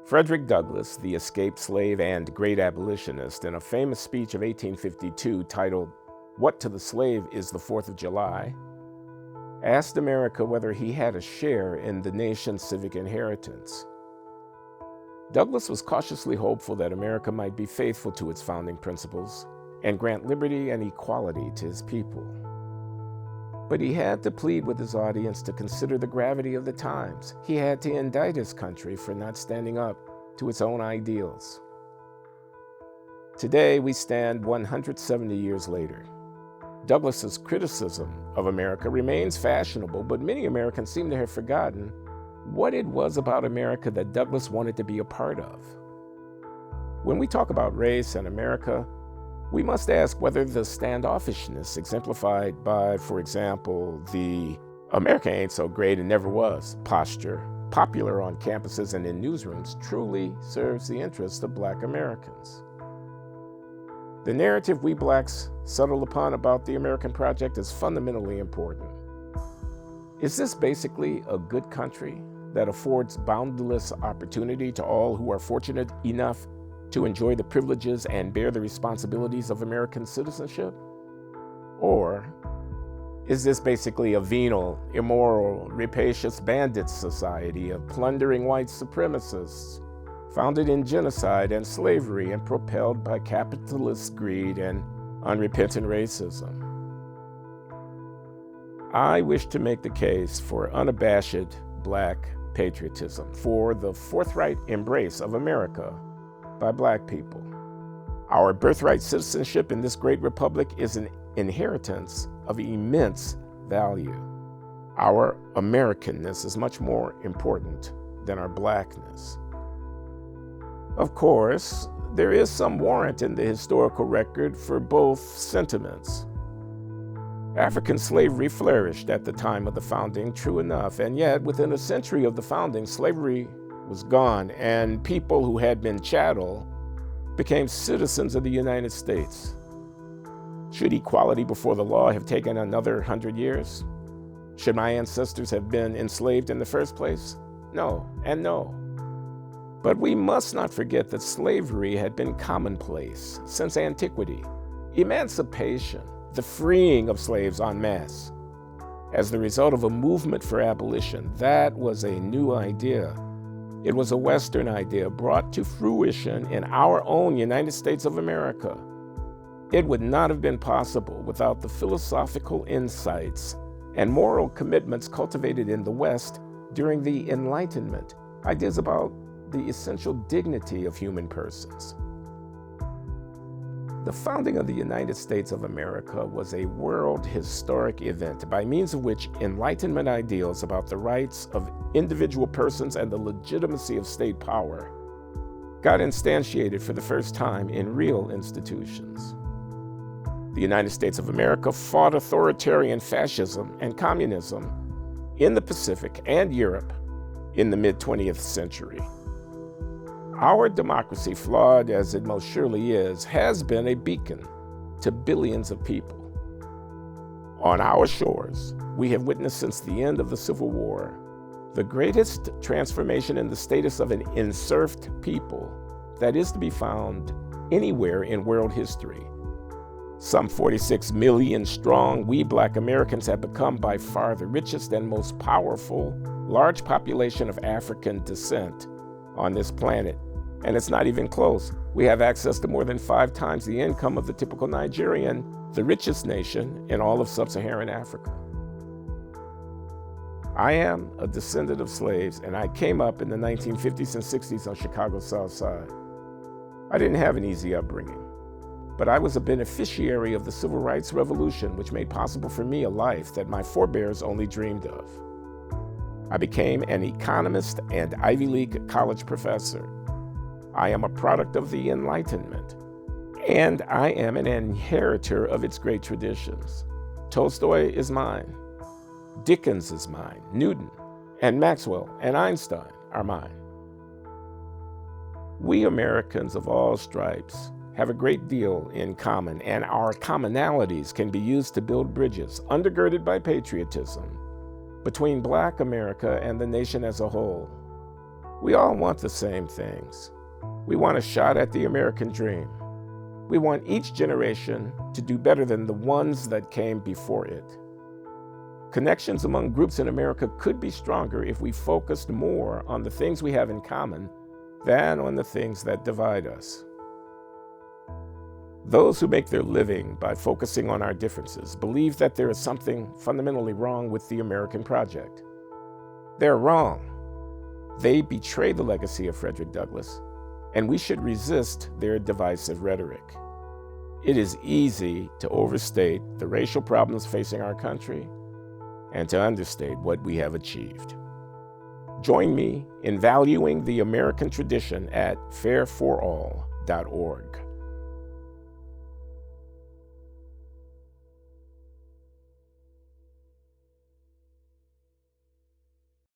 Frederick Douglass, the escaped slave and great abolitionist, in a famous speech of 1852 titled, "What to the Slave is the 4th of July?" asked America whether he had a share in the nation's civic inheritance. Douglass was cautiously hopeful that America might be faithful to its founding principles and grant liberty and equality to his people. But he had to plead with his audience to consider the gravity of the times. He had to indict his country for not standing up to its own ideals. Today, we stand 170 years later. Douglass's criticism of America remains fashionable, but many Americans seem to have forgotten what it was about America that Douglass wanted to be a part of. When we talk about race and America, we must ask whether the standoffishness exemplified by, for example, the "America ain't so great and never was" posture, popular on campuses and in newsrooms, truly serves the interests of Black Americans. The narrative we Blacks settle upon about the American project is fundamentally important. Is this basically a good country that affords boundless opportunity to all who are fortunate enough to enjoy the privileges and bear the responsibilities of American citizenship? Or is this basically a venal, immoral, rapacious bandit society of plundering white supremacists, founded in genocide and slavery and propelled by capitalist greed and unrepentant racism? I wish to make the case for unabashed Black patriotism, for the forthright embrace of America by Black people. Our birthright citizenship in this great republic is an inheritance of immense value. Our Americanness is much more important than our Blackness. Of course, there is some warrant in the historical record for both sentiments. African slavery flourished at the time of the founding, true enough, and yet within a century of the founding, slavery was gone, and people who had been chattel became citizens of the United States. Should equality before the law have taken another 100 years? Should my ancestors have been enslaved in the first place? No, and no. But we must not forget that slavery had been commonplace since antiquity. Emancipation, the freeing of slaves en masse, as the result of a movement for abolition, that was a new idea. It was a Western idea brought to fruition in our own United States of America. It would not have been possible without the philosophical insights and moral commitments cultivated in the West during the Enlightenment, ideas about the essential dignity of human persons. The founding of the United States of America was a world historic event by means of which Enlightenment ideals about the rights of individual persons and the legitimacy of state power got instantiated for the first time in real institutions. The United States of America fought authoritarian fascism and communism in the Pacific and Europe in the mid-20th century. Our democracy, flawed as it most surely is, has been a beacon to billions of people. On our shores, we have witnessed since the end of the Civil War the greatest transformation in the status of an enserfed people that is to be found anywhere in world history. Some 46 million strong, we Black Americans have become by far the richest and most powerful large population of African descent on this planet. And it's not even close. We have access to more than 5 times the income of the typical Nigerian, the richest nation in all of sub-Saharan Africa. I am a descendant of slaves, and I came up in the 1950s and 60s on Chicago's South Side. I didn't have an easy upbringing, but I was a beneficiary of the Civil Rights Revolution, which made possible for me a life that my forebears only dreamed of. I became an economist and Ivy League college professor. I am a product of the Enlightenment, and I am an inheritor of its great traditions. Tolstoy is mine. Dickens is mine. Newton and Maxwell and Einstein are mine. We Americans of all stripes have a great deal in common, and our commonalities can be used to build bridges, undergirded by patriotism, between Black America and the nation as a whole. We all want the same things. We want a shot at the American dream. We want each generation to do better than the ones that came before it. Connections among groups in America could be stronger if we focused more on the things we have in common than on the things that divide us. Those who make their living by focusing on our differences believe that there is something fundamentally wrong with the American project. They're wrong. They betray the legacy of Frederick Douglass, and we should resist their divisive rhetoric. It is easy to overstate the racial problems facing our country and to understate what we have achieved. Join me in valuing the American tradition at fairforall.org.